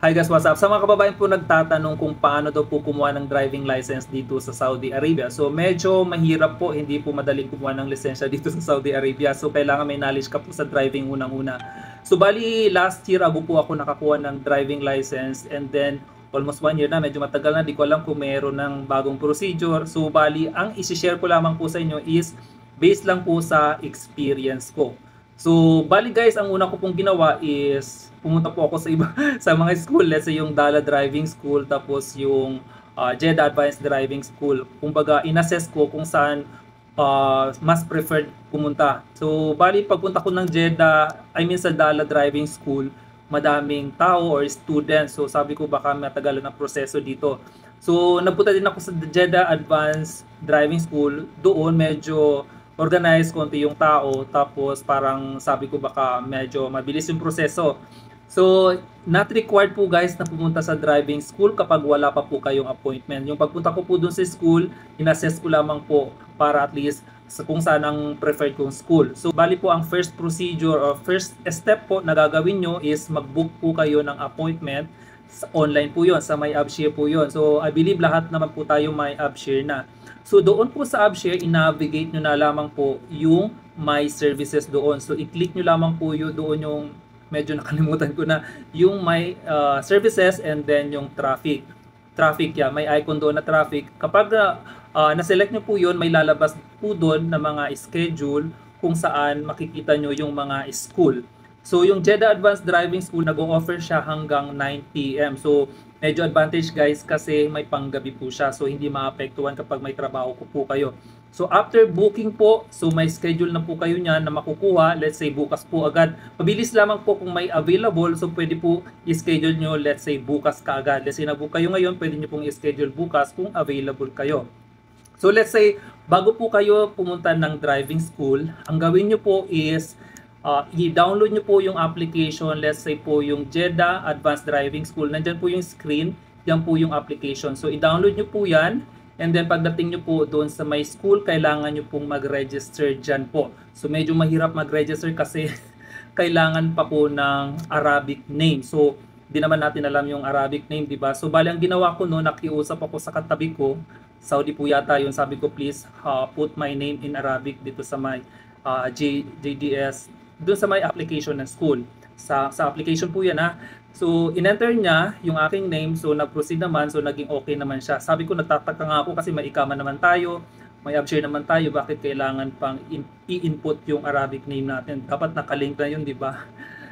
Hi guys, what's up? Sa mga kababayan po nagtatanong kung paano daw po kumuha ng driving license dito sa Saudi Arabia. So medyo mahirap po, hindi po madaling kumuha ng lisensya dito sa Saudi Arabia. So kailangan may knowledge ka po sa driving unang-una. So bali last year ago po ako nakakuha ng driving license, and then almost 1 year na, medyo matagal na, di ko alam kung meron ng bagong procedure. So bali ang isi-share ko lamang po sa inyo is based lang po sa experience ko. So, bali guys, ang una ko pong ginawa is pumunta po ako sa iba sa mga school, let's say yung Dala Driving School, tapos yung Jeddah Advanced Driving School. Kumbaga, inassess ko kung saan mas preferred pumunta. So, bali pagpunta ko ng Jeddah, I mean sa Dala Driving School, madaming tao or students. So, sabi ko baka matagalan ang proseso dito. So, nagpunta din ako sa Jeddah Advanced Driving School. Doon medyo organized konti yung tao, tapos parang sabi ko baka medyo mabilis yung proseso. So, not required po guys na pumunta sa driving school kapag wala pa po kayong appointment. Yung pagpunta ko po dun sa school, inassess ko lamang po para at least sa kung saan ang preferred kong school. So, bali po ang first procedure or first step po na gagawin nyo is mag-book po kayo ng appointment. Online po yon, sa My AppShare po yon. So, I believe lahat naman po tayo My AppShare na. So, doon po sa AppShare, i-navigate nyo na lamang po yung My Services doon. So, i-click nyo lamang po yun doon yung, medyo nakalimutan ko na, yung My Services and then yung Traffic. Traffic, yeah, may icon doon na Traffic. Kapag na-select nyo po yun, may lalabas po doon na mga schedule kung saan makikita nyo yung mga school. So, yung Jeddah Advanced Driving School, nag-o-offer siya hanggang 9 PM. So, medyo advantage guys kasi may panggabi po siya. So, hindi maapektuhan kapag may trabaho po kayo. So, after booking po, so may schedule na po kayo niyan na makukuha. Let's say, bukas po agad. Mabilis lamang po kung may available. So, pwede po i-schedule nyo, let's say, bukas ka agad. Let's say, na-book kayo ngayon, pwede nyo pong i-schedule bukas kung available kayo. So, let's say, bago po kayo pumunta ng driving school, ang gawin nyo po is i-download nyo po yung application, let's say po yung Jeddah Advanced Driving School. Nandyan po yung screen, yan po yung application. So, i-download nyo po yan, and then pagdating nyo po doon sa my school, kailangan nyo pong mag-register dyan po. So, medyo mahirap mag-register kasi kailangan pa po ng Arabic name. So, di naman natin alam yung Arabic name, di ba? So, bali ang ginawa ko noon, nakiusap ako sa katabi ko, Saudi po yata yun, sabi ko please put my name in Arabic dito sa my JDS, doon sa may application ng school. Sa application po yan ha. So, in-enter niya yung aking name. So, nag-proceed naman. So, naging okay naman siya. Sabi ko, nagtataka nga ako kasi may ikaman naman tayo. May AppShare naman tayo. Bakit kailangan pang i-input yung Arabic name natin? Dapat nakalink na yun, di ba?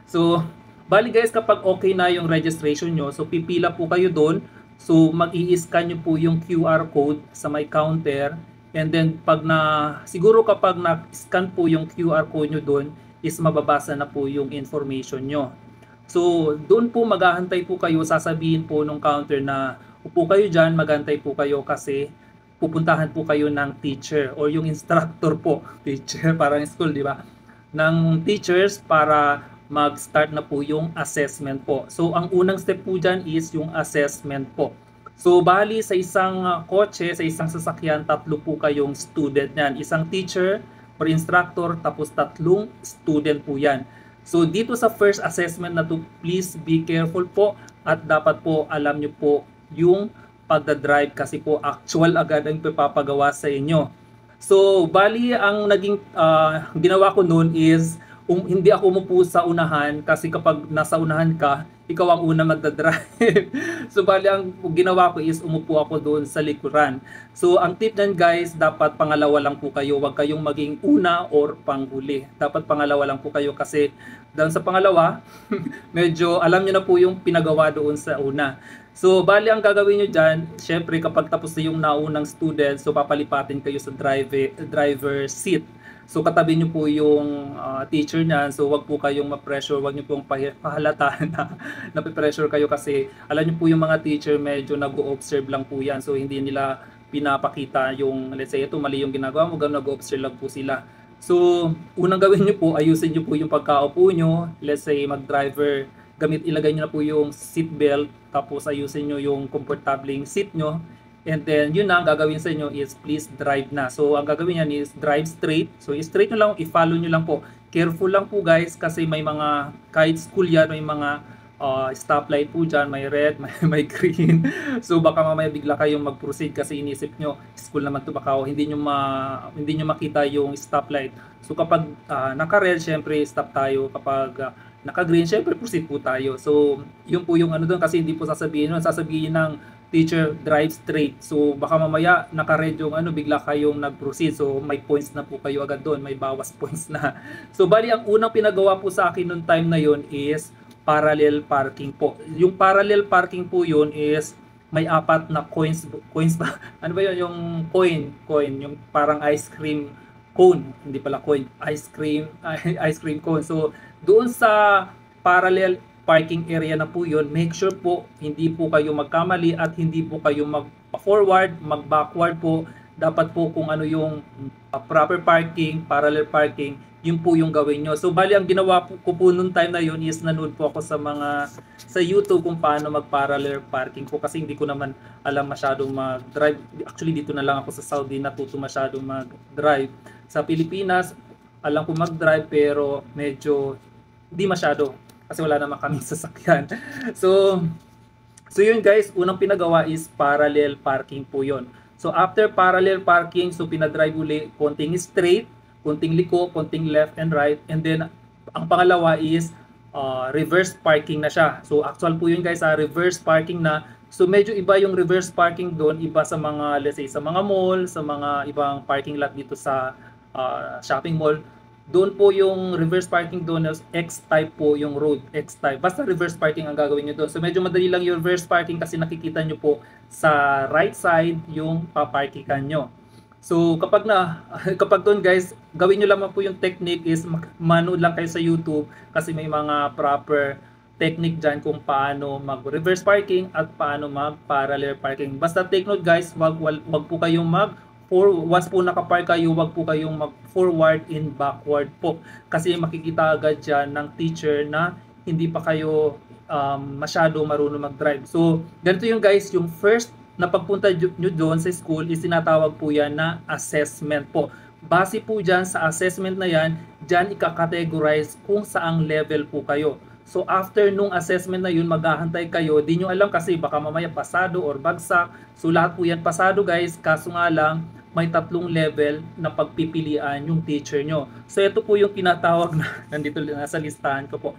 So, bali guys, kapag okay na yung registration nyo, so pipila po kayo doon. So, mag-i-scan nyo po yung QR code sa may counter. And then, siguro kapag na-scan po yung QR code nyo doon, is mababasa na po yung information nyo. So, doon po maghahantay po kayo, sasabihin po nung counter na upo kayo dyan, maghantay po kayo kasi pupuntahan po kayo ng teacher or yung instructor po, teacher, parang school, di ba? Ng teachers para mag-start na po yung assessment po. So, ang unang step po dyan is yung assessment po. So, bali sa isang kotse, sa isang sasakyan, 3 po kayong student yan. Isang teacher, or instructor, tapos 3 student po yan. So, dito sa first assessment na to, please be careful po at dapat po alam nyo po yung pagdadrive kasi po actual agad ang ipapagawa sa inyo. So, bali ang naging ginawa ko noon is hindi ako umupo sa unahan kasi kapag nasa unahan ka, ikaw ang una magdadrive. So, bali ang ginawa ko is umupo ako doon sa likuran. So, ang tip nan guys, dapat pangalawa lang po kayo. Huwag kayong maging una or panghuli. Dapat pangalawa lang po kayo kasi doon sa pangalawa, medyo alam nyo na po yung pinagawa doon sa una. So, bali ang gagawin nyo dyan, syempre kapag tapos na yung naunang student, so papalipatin kayo sa driver seat. So, katabi nyo po yung teacher niyan. So, wag po kayong ma-pressure. Wag nyo pong pahalata na napipressure kayo kasi alam nyo po yung mga teacher medyo nag-o-observe lang po yan. So, hindi nila pinapakita yung, let's say, ito mali yung ginagawa mo, gano'n nag-o-observe lang po sila. So, unang gawin nyo po, ayusin nyo po yung pagkaupo nyo. Let's say, mag-driver, ilagay nyo na po yung seat belt, tapos ayusin nyo yung komportabling seat nyo. And then, yun na, ang gagawin sa inyo is please drive na. So, ang gagawin yan is drive straight. So, straight nyo lang, i-follow nyo lang po. Careful lang po guys kasi may mga, kahit school yan, may mga stoplight po dyan, may red, may green. So baka mamaya bigla kayong mag-proceed kasi inisip nyo, school naman to Bacau, hindi nyo makita yung stoplight. So kapag naka-red, syempre stop tayo. Kapag naka-green, syempre proceed po tayo. So yun po yung ano doon, kasi hindi po sasabihin ng teacher drive straight. So baka mamaya naka-red yung bigla kayong nag-proceed. So may points na po kayo agad doon, may bawas points na. So bali ang unang pinagawa po sa akin noong time na yon is parallel parking po. Yung parallel parking po yun is may apat na coins ba? Ano ba yun? Yung coin, yung parang ice cream cone, hindi pala coin, ice cream cone. So doon sa parallel parking area na po yun, make sure po hindi po kayo magkamali at hindi po kayo mag-forward, mag-backward po. Dapat po kung ano yung proper parking, parallel parking, yun po yung gawin nyo. So bali ang ginawa ko po noong time na yun is nanood po ako sa YouTube kung paano mag-parallel parking po, kasi hindi ko naman alam masyadong mag-drive. Actually dito na lang ako sa Saudi natuto masyadong mag-drive. Sa Pilipinas, alam ko mag-drive pero medyo hindi masyado kasi wala naman kaming sasakyan. So yun guys, unang pinagawa is parallel parking po yun. So after parallel parking, so pinadrive uli, konting straight, konting liko, konting left and right, and then ang pangalawa is reverse parking na siya. So actual po yun guys, reverse parking na. So medyo iba yung reverse parking doon, iba sa mga, let's say sa mga mall, sa mga ibang parking lot dito sa shopping mall. Doon po yung reverse parking doon, X-type po yung road, X-type. Basta reverse parking ang gagawin nyo doon. So medyo madali lang yung reverse parking kasi nakikita nyo po sa right side yung paparkingan nyo. So kapag doon guys, gawin nyo lamang po yung technique is manood lang kayo sa YouTube kasi may mga proper technique dyan kung paano mag-reverse parking at paano mag-parallel parking. Basta take note guys, wag po kayong once po nakapark kayo, wag po kayong mag-forward and backward po. Kasi makikita agad dyan ng teacher na hindi pa kayo masyado marunong mag-drive. So ganito yung guys, yung first na pagpunta nyo doon sa school is tinatawag po yan na assessment po. Base po dyan sa assessment na yan, dyan ika-categorize kung saang level po kayo. So after nung assessment na yun, maghahantay kayo. Di nyo alam kasi baka mamaya pasado or bagsak. So lahat po yan pasado guys, kaso nga lang may 3 level na pagpipilian yung teacher nyo. So ito po yung tinatawag na, nandito nasa listahan ko po.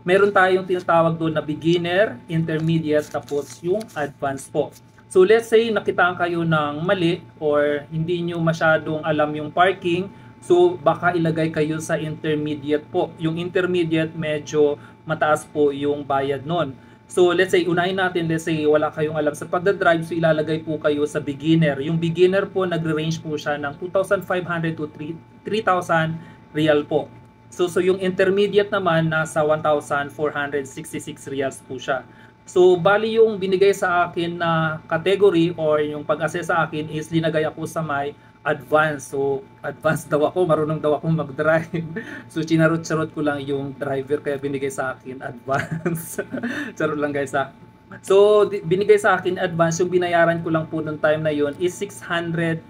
Meron tayong tinatawag doon na beginner, intermediate, tapos yung advanced po. So let's say nakitaan kayo ng mali or hindi nyo masyadong alam yung parking, so baka ilagay kayo sa intermediate po. Yung intermediate medyo mataas po yung bayad nun. So let's say unahin natin, let's say wala kayong alam sa pagdadrive, so ilalagay po kayo sa beginner. Yung beginner po nagre-range po siya ng 2,500 to 3,000 real po. So yung intermediate naman nasa 1,466 reals po siya. So bali yung binigay sa akin na category or yung pag-assess sa akin is linagay ako sa may advanced. So advanced daw ako, marunong daw ako mag-drive. So chinarot-charot ko lang yung driver kaya binigay sa akin advanced. Charot lang guys ha. So binigay sa akin advanced, yung binayaran ko lang po noong time na yon is 690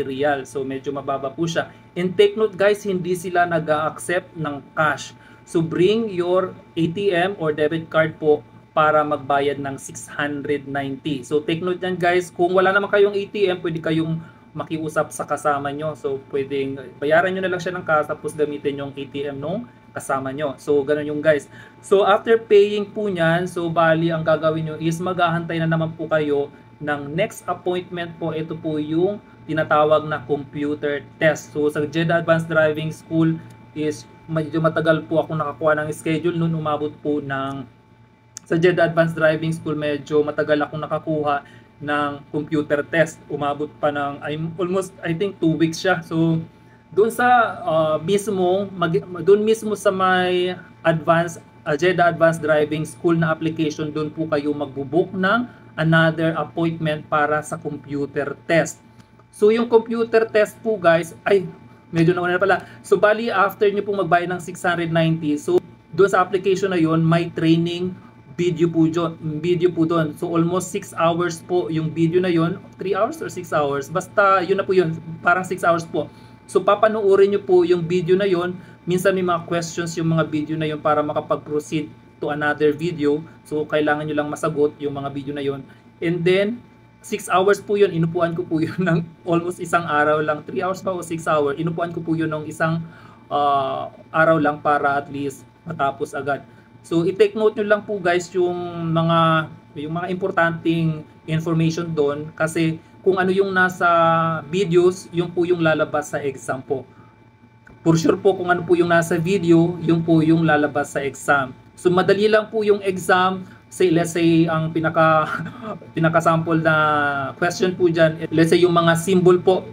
real. So medyo mababa po siya. And take note guys, hindi sila nag-accept ng cash. So bring your ATM or debit card po para magbayad ng 690. So take note yan guys, kung wala naman kayong ATM, pwede kayong makiusap sa kasama nyo. So pwedeng bayaran nyo na lang siya ng cash tapos gamitin yung ATM nung kasama nyo. So ganun yung guys. So after paying po nyan, so bali ang gagawin nyo is maghahantay na naman po kayo ng next appointment po. Ito po yung tinatawag na computer test. So sa Jeddah Advanced Driving School is medyo matagal po ako nakakuha ng schedule noon, umabot po ng sa Jeddah Advanced Driving School, medyo matagal akong nakakuha ng computer test. Umabot pa ng almost I think 2 weeks siya. So doon sa doon mismo sa may Jeddah Advanced Driving School na application, doon po kayo magbo-book ng another appointment para sa computer test. So yung computer test po guys, medyo nauna na pala. So bali after nyo po magbayad ng 690, so doon sa application na yon may training video po doon. So almost 6 hours po yung video na yon, 3 hours or 6 hours. Basta yun na po yun, parang 6 hours po. So papanoorin nyo po yung video na yon. Minsan may mga questions yung mga video na yon para makapag-proceed to another video. So kailangan nyo lang masagot yung mga video na yon. And then 6 hours po yun, inupuan ko po yun ng almost isang araw lang, 3 hours pa o 6 hours, inupuan ko po yun ng isang araw lang para at least matapos agad. So i-take note nyo lang po guys yung mga importanteng information doon, kasi kung ano yung nasa videos, yung po yung lalabas sa exam po. For sure po kung ano po yung nasa video, yung po yung lalabas sa exam. So madali lang po yung exam. Say, let's say ang pinaka-sample na question po dyan, let's say yung mga symbol po,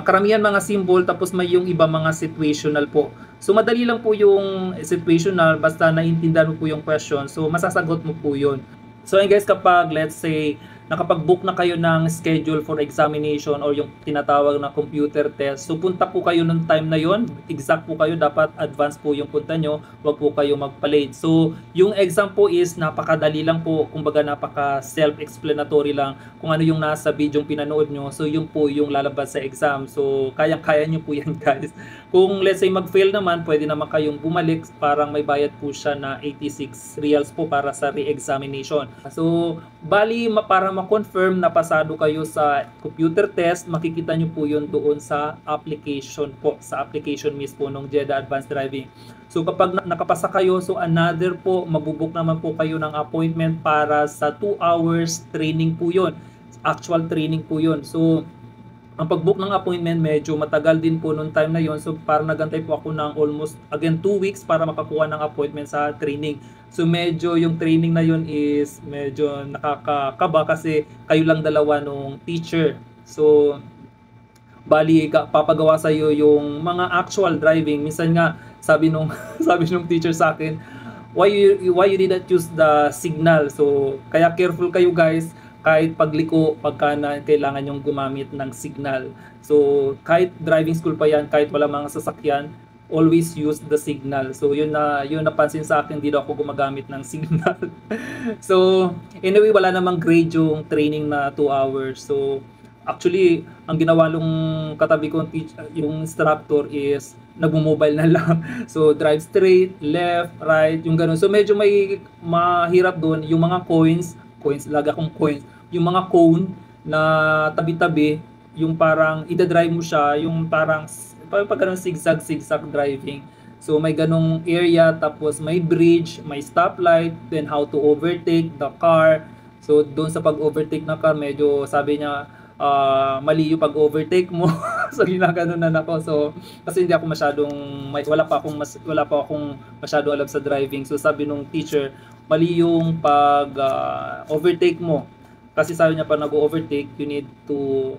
karamihan mga symbol, tapos may yung iba mga situational po. So madali lang po yung situational, basta naiintindihan mo po yung question, so masasagot mo po yun. So guys, kapag let's say nakapag-book na kayo ng schedule for examination or yung tinatawag na computer test, so punta po kayo nung time na yon, exact po kayo, dapat advance po yung punta nyo, wag po kayo magpa-late. So yung exam po is napakadali lang po, kumbaga napaka self-explanatory lang kung ano yung nasa video yung pinanood nyo, so yun po yung lalabas sa exam. So kaya nyo po yan guys. Kung let's say mag-fail naman, pwede naman kayong bumalik, parang may bayad po siya na 86 reals po para sa re-examination. So bali para ma-confirm na pasado kayo sa computer test, makikita nyo po yun doon sa application po, sa application mismo ng JEDA Advanced Driving. So kapag nakapasa kayo, so another po, mabubuk naman po kayo ng appointment para sa 2 hours training po yun. Actual training po yun. So ang pag-book ng appointment medyo matagal din po noong time na yon. So parang nagantay po ako ng almost again 2 weeks para makakuha ng appointment sa training. So medyo yung training na yon is medyo nakakakaba kasi kayo lang dalawa nung teacher. So bali papagawa sa iyo yung mga actual driving. Minsan nga sabi nung teacher sa akin, why you didn't use the signal? So kaya careful kayo guys. Kahit pagliko, pagka kailangan yung gumamit ng signal. So, kahit driving school pa yan, kahit wala mga sasakyan, always use the signal. So, yun napansin sa akin, dito ako gumagamit ng signal. So, anyway, wala namang grade yung training na 2 hours. So, actually, ang ginawa nung katabi ko yung instructor is nagmo-mobile na lang. So, drive straight, left, right, yung ganun. So, medyo may mahirap doon yung mga coins, lagi akong coins, yung mga cone na tabi-tabi, yung parang ida-drive mo siya, yung parang ganun zigzag driving. So may ganung area, tapos may bridge, may stoplight, then how to overtake the car. So doon sa pag-overtake na car, medyo sabi niya mali yung pag-overtake mo. So ginaganon na ako. So kasi hindi ako masyadong wala pa akong masyadong alam sa driving. So sabi nung teacher, mali yung pag-overtake mo. Kasi sabi niya, pa nag-overtake, you need to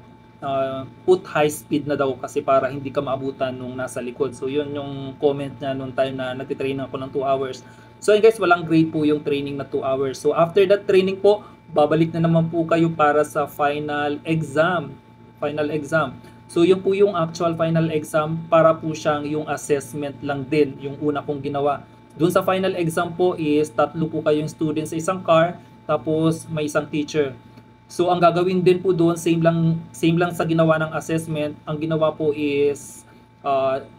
put high speed na daw kasi para hindi ka maabutan nung nasa likod. So yun yung comment niya nung time na nagtitrain ako ng 2 hours. So guys, walang grade po yung training na 2 hours. So after that training po, babalik na naman po kayo para sa final exam. So yun po yung actual final exam, para po siyang yung assessment lang din, yung una kong ginawa. Doon sa final exam po is 3 po kayong students sa isang car, tapos may isang teacher. So ang gagawin din po doon, same lang sa ginawa ng assessment. Ang ginawa po is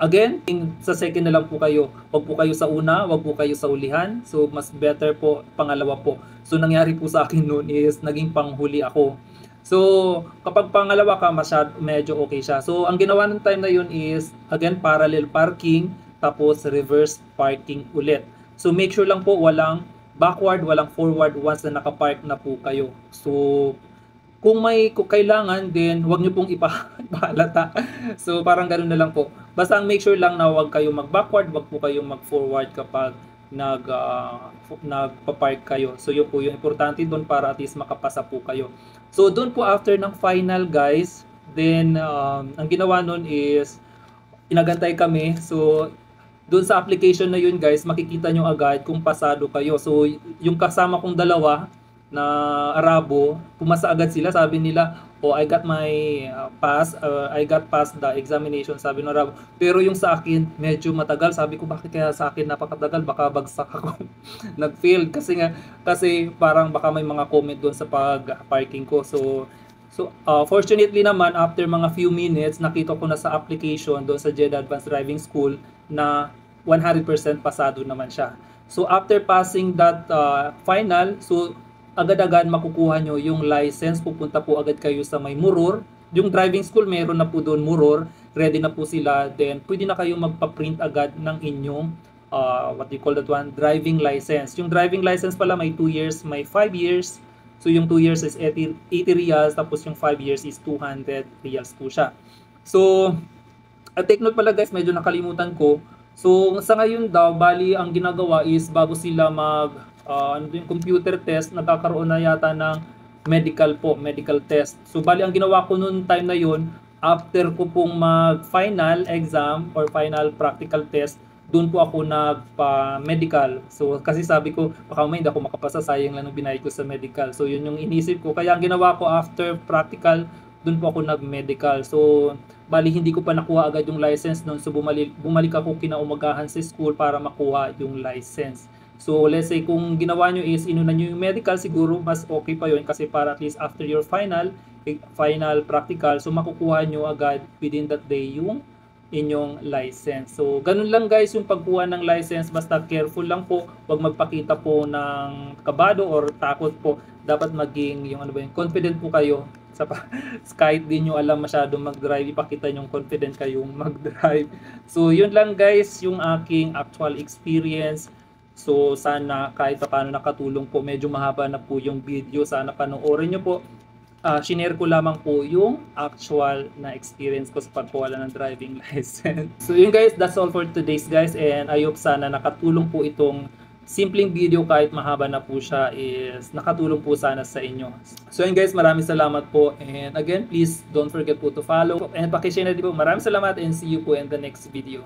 again, sa second na lang po kayo. Wag po kayo sa una, wag po kayo sa ulihan. So mas better po pangalawa po. So nangyari po sa akin noon is naging panghuli ako. So kapag pangalawa ka, medyo okay siya. So ang ginawa ng time na yun is again parallel parking, tapos reverse parking ulit. So make sure lang po walang backward, walang forward once na nakapark na po kayo. So kung kailangan din, wag nyo pong ipahalata. So parang ganoon na lang po. Basta make sure lang na wag kayo mag-backward, wag po kayo mag-forward kapag nagpa-park kayo. So yun po yung importante doon para at least makapasa po kayo. So doon po after ng final guys, then ang ginawa noon is inagantay kami. So doon sa application na yun guys, makikita nyo agad kung pasado kayo. So yung kasama kong dalawa na Arabo, pumasa agad sila. Sabi nila, oh, I got my pass, I got past the examination, sabi ng Arabo. Pero yung sa akin, medyo matagal. Sabi ko, bakit kaya sa akin napakatagal? Baka bagsak ako. Nag-fail kasi parang baka may mga comment doon sa pag-parking ko. So fortunately naman, after mga few minutes, nakita ko na sa application doon sa JEDA Advanced Driving School na 100% pasado naman siya. So after passing that final, so agad-agad makukuha nyo yung license, pupunta po agad kayo sa may Muror. Yung driving school, meron na po doon Muror, ready na po sila, then pwede na kayo magpa-print agad ng inyong what do you call that one, driving license. Yung driving license pala may 2 years, may 5 years. So yung 2 years is 80 reals, tapos yung 5 years is 200 reals po siya. So, take note pala guys, medyo nakalimutan ko. So sa ngayon daw, bali ang ginagawa is bago sila mag yung computer test, nagkakaroon na yata ng medical po, medical test. So bali ang ginawa ko noon time na yon, after ko pong mag final exam or final practical test, doon po ako nagpa-medical. So kasi sabi ko, baka may hindi ako makapasa, sayang lang ang binayad ko sa medical. So yun yung inisip ko. Kaya ang ginawa ko after practical, doon po ako nag-medical. So bali hindi ko pa nakuha agad yung license noon. So bumalik ako kinaumagahan sa school para makuha yung license. So let's say kung ginawa nyo is inuna nyo yung medical, siguro mas okay pa yun kasi para at least after your final practical, so makukuha nyo agad within that day yung inyong license. So ganun lang guys yung pagkuha ng license, basta careful lang po, wag magpakita po ng kabado or takot po. Dapat maging yung confident po kayo sa kahit di nyo alam masyado mag-drive, ipakita nyo confident kayong mag-drive. So yun lang guys yung aking actual experience. So sana kahit paano nakatulong po, medyo mahaba na po yung video, sana panoorin nyo po. Shinare ko lamang po yung actual na experience ko sa pagkuha ng driving license. So yun guys, that's all for today's guys, and I hope sana nakatulong po itong simpleng video kahit mahaba na po siya, is nakatulong po sana sa inyo. So yun guys, maraming salamat po, and again please don't forget po to follow and paki-share na din po. Maraming salamat and see you po in the next video.